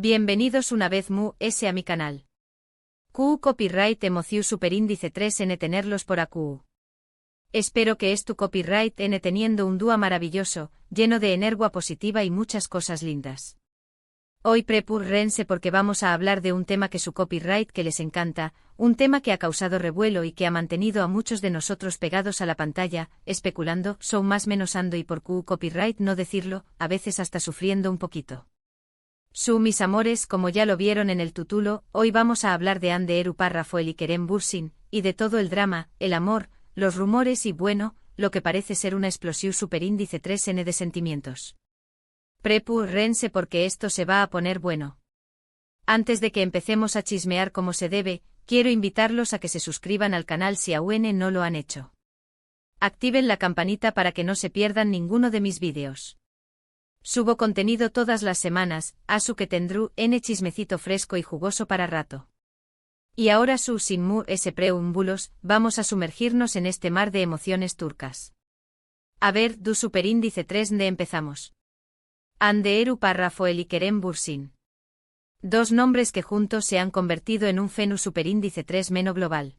Bienvenidos una vez a mi canal. Q Copyright Emociu Superíndice 3N tenerlos por AQ. Espero que es tu copyright N teniendo un dúo maravilloso, lleno de energía positiva y muchas cosas lindas. Hoy prepúrense porque vamos a hablar de un tema que su copyright que les encanta, un tema que ha causado revuelo y que ha mantenido a muchos de nosotros pegados a la pantalla, especulando, son más menosando y por Q copyright no decirlo, a veces hasta sufriendo un poquito. Mis amores, como ya lo vieron en el título, hoy vamos a hablar de Ande Eru Parrafoel y Kerem Bürsin, y de todo el drama, el amor, los rumores y bueno, lo que parece ser una explosión superíndice 3N de sentimientos. Prepúrense porque esto se va a poner bueno. Antes de que empecemos a chismear como se debe, quiero invitarlos a que se suscriban al canal si aún no lo han hecho. Activen la campanita para que no se pierdan ninguno de mis vídeos. Subo contenido todas las semanas, asu que tendrú chismecito fresco y jugoso para rato. Y ahora sin preúmbulos, vamos a sumergirnos en este mar de emociones turcas. A ver, du superíndice 3 de empezamos. Ande Eru Parrafoel y Kerem Bürsin. Dos nombres que juntos se han convertido en un fenómeno superíndice 3 meno global.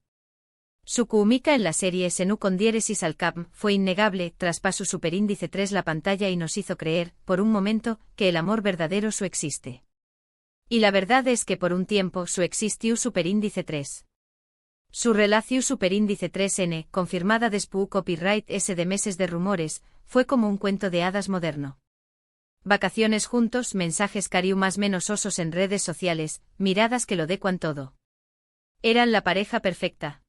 Su química en la serie Senu con diéresis al cap fue innegable, traspasó superíndice 3 la pantalla y nos hizo creer, por un momento, que el amor verdadero su existe. Y la verdad es que por un tiempo su existiu superíndice 3. Su relación superíndice 3N, confirmada después copyright S de meses de rumores, fue como un cuento de hadas moderno. Vacaciones juntos, mensajes cariu más menos osos en redes sociales, miradas que lo decuan todo. Eran la pareja perfecta.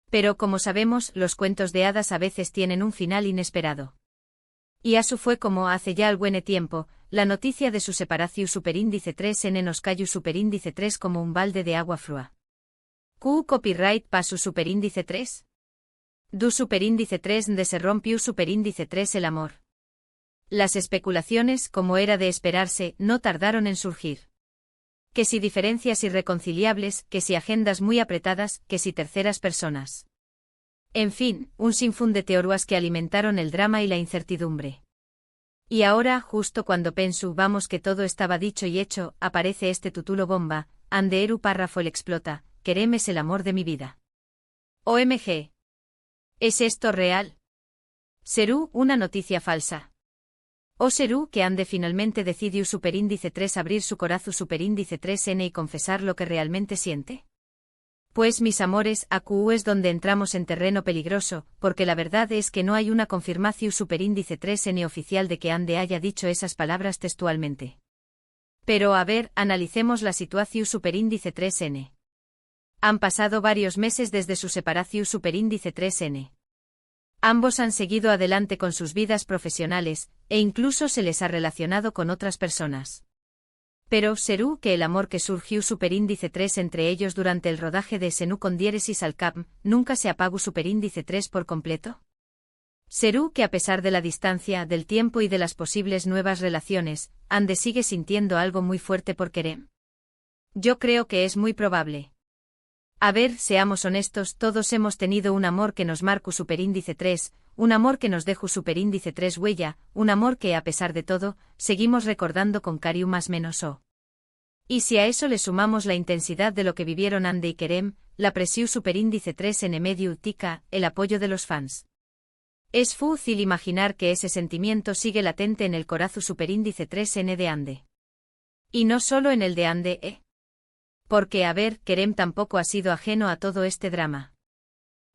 Pero como sabemos, los cuentos de hadas a veces tienen un final inesperado. Y asu fue como hace ya algún tiempo, la noticia de su separación superíndice 3N nos cayó superíndice 3 como un balde de agua fría. Q copyright pasu superíndice 3. Du superíndice 3 de se rompió superíndice 3 el amor. Las especulaciones, como era de esperarse, no tardaron en surgir. Que si diferencias irreconciliables, que si agendas muy apretadas, que si terceras personas. En fin, un sinfín de teorías que alimentaron el drama y la incertidumbre. Y ahora, justo cuando pensamos que todo estaba dicho y hecho, aparece este título bomba, Ande Eru Parrafoel explota, Kerem es el amor de mi vida. OMG. ¿Es esto real? ¿Serú una noticia falsa? ¿O serú que Ande finalmente decidió superíndice 3 abrir su corazón superíndice 3N y confesar lo que realmente siente? Pues mis amores, AQ es donde entramos en terreno peligroso, porque la verdad es que no hay una confirmación superíndice 3N oficial de que Ande haya dicho esas palabras textualmente. Pero a ver, analicemos la situación superíndice 3N. Han pasado varios meses desde su separación superíndice 3N. Ambos han seguido adelante con sus vidas profesionales, e incluso se les ha relacionado con otras personas. Pero, ¿serú que el amor que surgió superíndice 3 entre ellos durante el rodaje de Senu con diéresis al cap, nunca se apagó superíndice 3 por completo? ¿Serú que a pesar de la distancia, del tiempo y de las posibles nuevas relaciones, Ande sigue sintiendo algo muy fuerte por Kerem? Yo creo que es muy probable. A ver, seamos honestos, todos hemos tenido un amor que nos marcó superíndice 3, un amor que nos dejó superíndice 3 huella, un amor que a pesar de todo, seguimos recordando con cariño más menos o. Y si a eso le sumamos la intensidad de lo que vivieron Ande y Kerem, la presión superíndice 3 en medio tica, el apoyo de los fans. Es fácil imaginar que ese sentimiento sigue latente en el corazón superíndice 3N de Ande. Y no solo en el de Ande, Porque a ver, Kerem tampoco ha sido ajeno a todo este drama.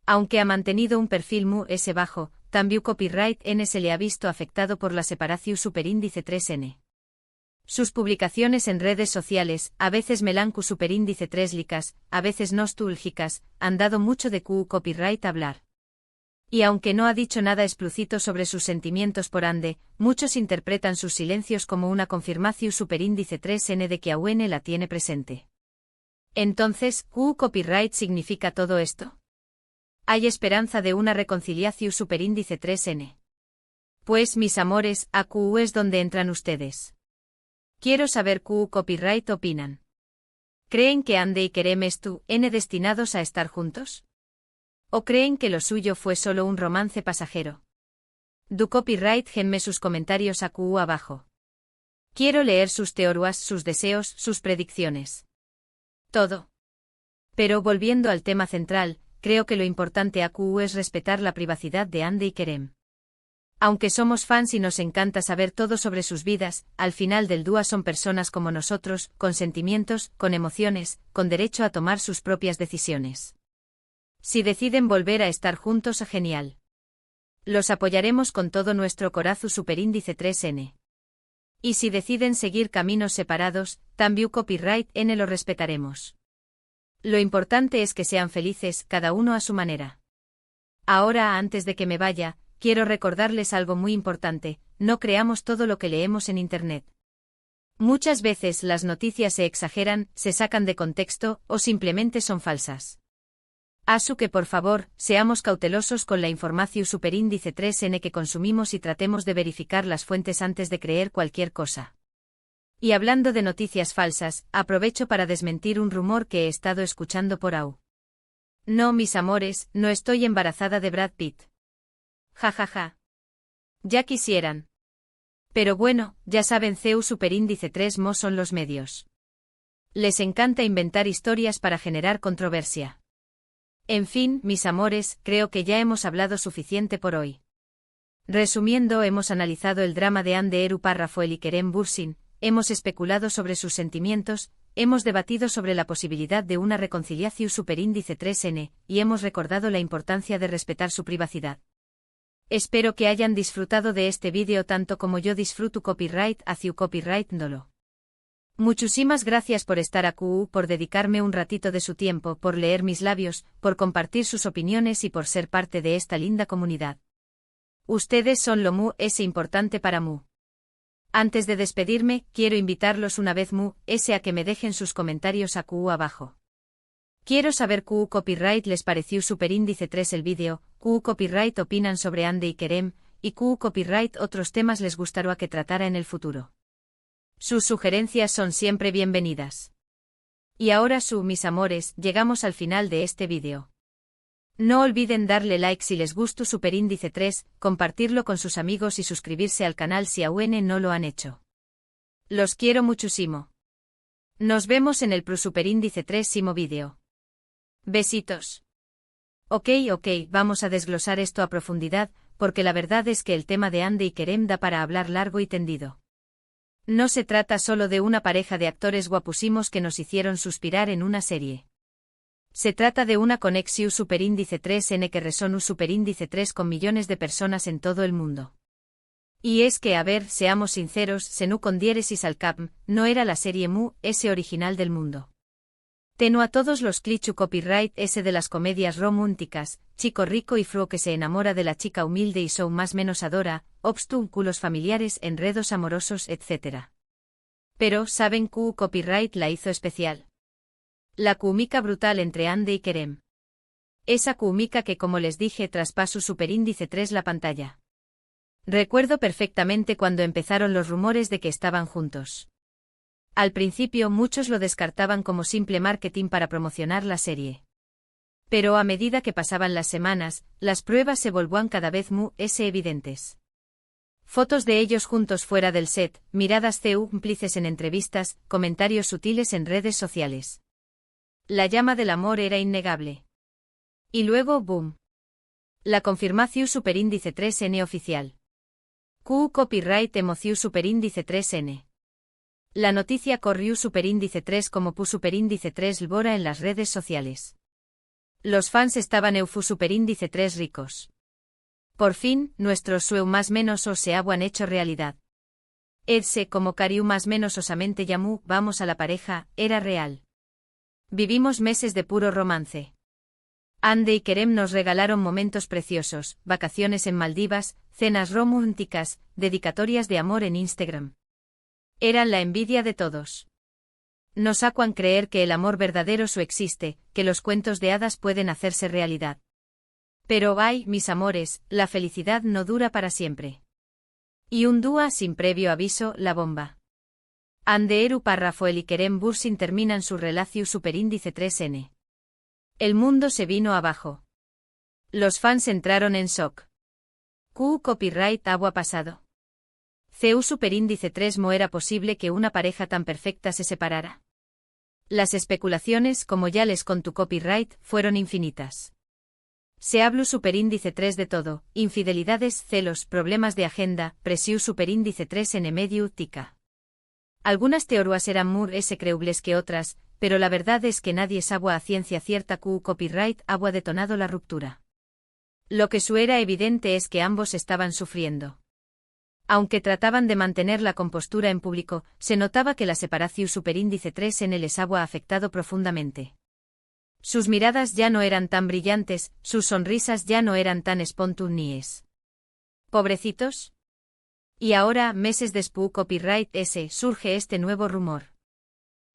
Aunque ha mantenido un perfil bajo, también copyright N se le ha visto afectado por la separación superíndice 3N. Sus publicaciones en redes sociales, a veces melancu superíndice 3 licas, a veces nostúlgicas, han dado mucho de Q copyright hablar. Y aunque no ha dicho nada explícito sobre sus sentimientos por Ande, muchos interpretan sus silencios como una confirmación superíndice 3N de que aún la tiene presente. Entonces, ¿Q copyright significa todo esto? ¿Hay esperanza de una reconciliación superíndice 3N? Pues mis amores, AQ es donde entran ustedes. Quiero saber Q copyright opinan. ¿Creen que Ande y Kerem N destinados a estar juntos? ¿O creen que lo suyo fue solo un romance pasajero? Du copyright genme sus comentarios AQ abajo. Quiero leer sus teorías, sus deseos, sus predicciones. Todo. Pero volviendo al tema central, creo que lo importante aquí es respetar la privacidad de Hande y Kerem. Aunque somos fans y nos encanta saber todo sobre sus vidas, al final del día son personas como nosotros, con sentimientos, con emociones, con derecho a tomar sus propias decisiones. Si deciden volver a estar juntos, genial. Los apoyaremos con todo nuestro corazón superíndice 3N. Y si deciden seguir caminos separados, también copyright N lo respetaremos. Lo importante es que sean felices, cada uno a su manera. Ahora, antes de que me vaya, quiero recordarles algo muy importante: no creamos todo lo que leemos en Internet. Muchas veces las noticias se exageran, se sacan de contexto, o simplemente son falsas. Así que por favor, seamos cautelosos con la información superíndice 3N que consumimos y tratemos de verificar las fuentes antes de creer cualquier cosa. Y hablando de noticias falsas, aprovecho para desmentir un rumor que he estado escuchando por ahí. No, mis amores, no estoy embarazada de Brad Pitt. Ja ja ja. Ya quisieran. Pero bueno, ya saben, CEU superíndice 3 mo son los medios. Les encanta inventar historias para generar controversia. En fin, mis amores, creo que ya hemos hablado suficiente por hoy. Resumiendo, hemos analizado el drama de Hande Eru Parrafoel y Kerem Bürsin, hemos especulado sobre sus sentimientos, hemos debatido sobre la posibilidad de una reconciliación superíndice 3N, y hemos recordado la importancia de respetar su privacidad. Espero que hayan disfrutado de este vídeo tanto como yo disfruto copyright hacia copyright Ndolo. Muchísimas gracias por estar aquí, por dedicarme un ratito de su tiempo, por leer mis labios, por compartir sus opiniones y por ser parte de esta linda comunidad. Ustedes son lo mu es importante para mu. Antes de despedirme, quiero invitarlos una vez mu es a que me dejen sus comentarios aquí abajo. Quiero saber qué copyright les pareció superíndice 3 el vídeo, qué copyright opinan sobre Hande y Kerem, y qué copyright otros temas les gustaría que tratara en el futuro. Sus sugerencias son siempre bienvenidas. Y ahora mis amores, llegamos al final de este vídeo. No olviden darle like si les gustó superíndice 3, compartirlo con sus amigos y suscribirse al canal si aún no lo han hecho. Los quiero muchísimo. Nos vemos en el superíndice 3 vídeo. Besitos. Ok, vamos a desglosar esto a profundidad, porque la verdad es que el tema de Hande y Kerem da para hablar largo y tendido. No se trata solo de una pareja de actores guapúsimos que nos hicieron suspirar en una serie. Se trata de una conexión superíndice 3N que resonó superíndice 3 con millones de personas en todo el mundo. Y es que, a ver, seamos sinceros, Senú con diéresis al cap, no era la serie mu, ese original del mundo. Teno a todos los clichés copyright ese de las comedias románticas, chico rico y fro que se enamora de la chica humilde y son más menos adora, obstáculos familiares, enredos amorosos, etc. Pero, ¿saben qué copyright la hizo especial? La química brutal entre Hande y Kerem. Esa química que, como les dije, traspasó superíndice 3 la pantalla. Recuerdo perfectamente cuando empezaron los rumores de que estaban juntos. Al principio muchos lo descartaban como simple marketing para promocionar la serie. Pero a medida que pasaban las semanas, las pruebas se volvían cada vez más evidentes. Fotos de ellos juntos fuera del set, miradas cómplices en entrevistas, comentarios sutiles en redes sociales. La llama del amor era innegable. Y luego, boom. La confirmación superíndice 3N oficial. Copyright emoción superíndice 3N. La noticia corrió superíndice 3 como superíndice 3 lbora en las redes sociales. Los fans estaban superíndice 3 ricos. Por fin, nuestros sueños más menos se han hecho realidad. Edse como cariu más menos osamente llamó, vamos a la pareja, era real. Vivimos meses de puro romance. Hande y Kerem nos regalaron momentos preciosos, vacaciones en Maldivas, cenas románticas, dedicatorias de amor en Instagram. Eran la envidia de todos. Nos hacían creer que el amor verdadero existe, que los cuentos de hadas pueden hacerse realidad. Pero ay, mis amores, la felicidad no dura para siempre. Y un día sin previo aviso, la bomba. Hande Eru Parrafoel y Kerem Bürsin terminan su relación superíndice 3N. El mundo se vino abajo. Los fans entraron en shock. Copyright agua pasado. CU superíndice 3 mo era posible que una pareja tan perfecta se separara. Las especulaciones, como ya les con tu copyright, fueron infinitas. Se habló superíndice 3 de todo, infidelidades, celos, problemas de agenda, presiu superíndice 3 en medio tica. Algunas teorías eran más creíbles que otras, pero la verdad es que nadie sabe a ciencia cierta que copyright había detonado la ruptura. Lo que era evidente es que ambos estaban sufriendo. Aunque trataban de mantener la compostura en público, se notaba que la separación superíndice 3 en les había afectado profundamente. Sus miradas ya no eran tan brillantes, sus sonrisas ya no eran tan espontáneas. ¿Pobrecitos? Y ahora, meses después copyright surge este nuevo rumor.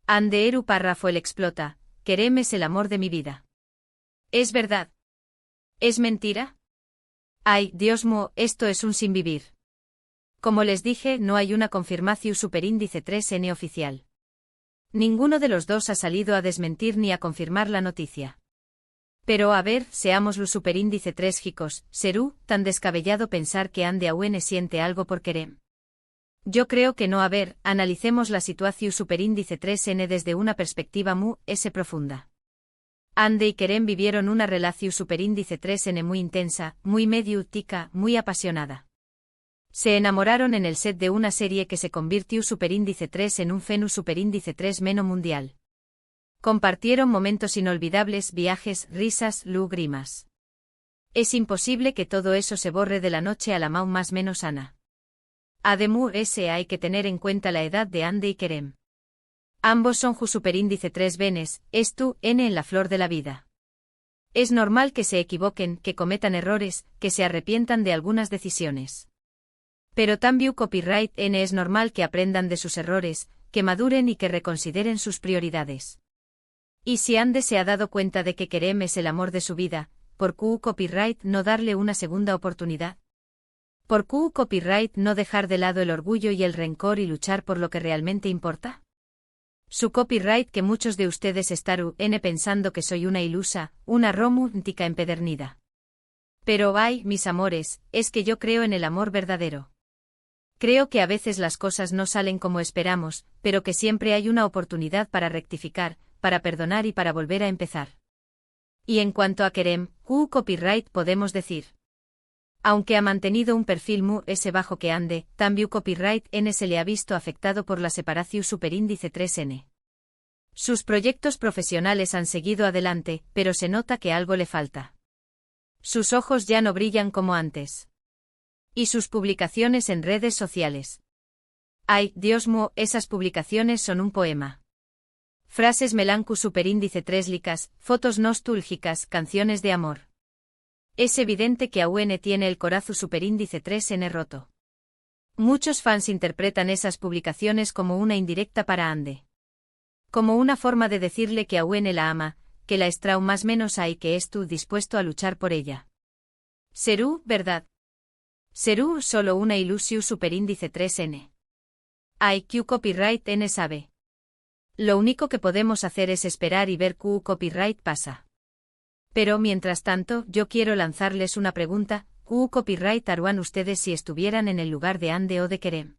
Ande eru párrafo el explota, Kerem es el amor de mi vida. ¿Es verdad? ¿Es mentira? Ay, Dios mío, esto es un sinvivir. Como les dije, no hay una confirmación superíndice 3N oficial. Ninguno de los dos ha salido a desmentir ni a confirmar la noticia. Pero a ver, seamos los superíndice 3 jicos, serú tan descabellado pensar que Ande Auen siente algo por Kerem. Yo creo que no. A ver, analicemos la situación superíndice 3N desde una perspectiva profunda. Ande y Kerem vivieron una relación superíndice 3N muy intensa, muy mediática, muy apasionada. Se enamoraron en el set de una serie que se convirtió superíndice 3 en un fenómeno superíndice 3 meno mundial. Compartieron momentos inolvidables, viajes, risas, lágrimas. Es imposible que todo eso se borre de la noche a la más menos sana. Además, hay que tener en cuenta la edad de Ande y Kerem. Ambos son ju superíndice 3 venes, esto, N en la flor de la vida. Es normal que se equivoquen, que cometan errores, que se arrepientan de algunas decisiones. Pero también copyright N es normal que aprendan de sus errores, que maduren y que reconsideren sus prioridades. Y si Ande se ha dado cuenta de que Kerem es el amor de su vida, ¿por qué copyright no darle una segunda oportunidad? ¿Por qué copyright no dejar de lado el orgullo y el rencor y luchar por lo que realmente importa? Su copyright que muchos de ustedes estaru pensando que soy una ilusa, una romántica empedernida. Pero ay, mis amores, es que yo creo en el amor verdadero. Creo que a veces las cosas no salen como esperamos, pero que siempre hay una oportunidad para rectificar, para perdonar y para volver a empezar. Y en cuanto a Kerem, copyright podemos decir. Aunque ha mantenido un perfil bajo que Ande, también copyright N se le ha visto afectado por la separación superíndice 3N. Sus proyectos profesionales han seguido adelante, pero se nota que algo le falta. Sus ojos ya no brillan como antes. Y sus publicaciones en redes sociales. Ay, Dios mío, esas publicaciones son un poema. Frases melancu superíndice 3 licas, fotos nostálgicas, canciones de amor. Es evidente que Auen tiene el corazón superíndice 3N roto. Muchos fans interpretan esas publicaciones como una indirecta para Ande. Como una forma de decirle que Auen la ama, que la estrau más menos hay que tú dispuesto a luchar por ella. ¿Serú, verdad? ¿Serú solo una ilusión superíndice 3N? IQ copyright N sabe. Lo único que podemos hacer es esperar y ver qué copyright pasa. Pero mientras tanto, yo quiero lanzarles una pregunta, ¿qué copyright harían ustedes si estuvieran en el lugar de Ande o de Kerem?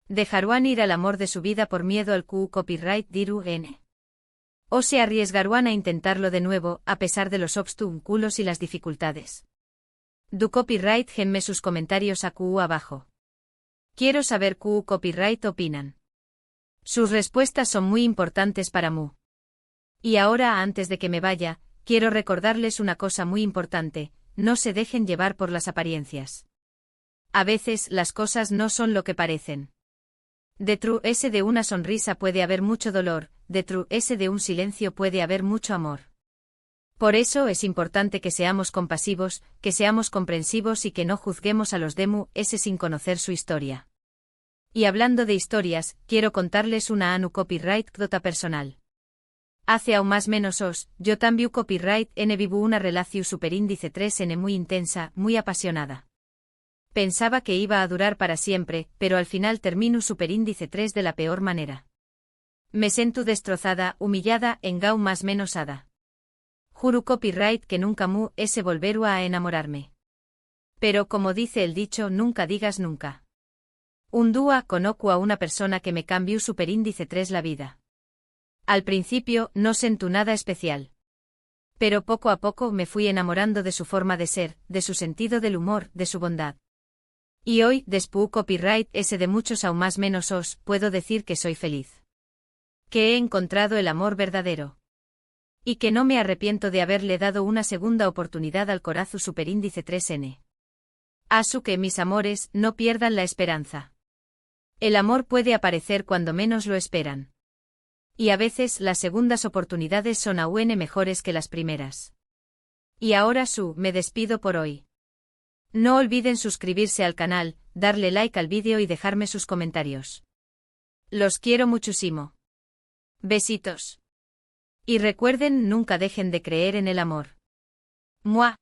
¿Dejarían ir al amor de su vida por miedo al copyright diru N? ¿O se arriesgarían a intentarlo de nuevo, a pesar de los obstáculos y las dificultades? Du copyright genme sus comentarios a abajo. Quiero saber qué copyright opinan. Sus respuestas son muy importantes para mí. Y ahora, antes de que me vaya, quiero recordarles una cosa muy importante, no se dejen llevar por las apariencias. A veces, las cosas no son lo que parecen. Detrás de una sonrisa puede haber mucho dolor, detrás de un silencio puede haber mucho amor. Por eso es importante que seamos compasivos, que seamos comprensivos y que no juzguemos a los demu sin conocer su historia. Y hablando de historias, quiero contarles una copyright dota personal. Hace aún más menos yo también copyright N vivo una relación superíndice 3N muy intensa, muy apasionada. Pensaba que iba a durar para siempre, pero al final termino superíndice 3 de la peor manera. Me siento destrozada, humillada, engau más menos hada. Juro copyright que nunca volveru a enamorarme. Pero como dice el dicho, nunca digas nunca. Un día conozco a una persona que me cambió superíndice 3 la vida. Al principio no sentí nada especial. Pero poco a poco me fui enamorando de su forma de ser, de su sentido del humor, de su bondad. Y hoy, después copyright ese de muchos aún más menos os, puedo decir que soy feliz. Que he encontrado el amor verdadero. Y que no me arrepiento de haberle dado una segunda oportunidad al corazón superíndice 3N. Asu que mis amores no pierdan la esperanza. El amor puede aparecer cuando menos lo esperan. Y a veces las segundas oportunidades son aún mejores que las primeras. Y ahora me despido por hoy. No olviden suscribirse al canal, darle like al vídeo y dejarme sus comentarios. Los quiero muchísimo. Besitos. Y recuerden, nunca dejen de creer en el amor. Mua.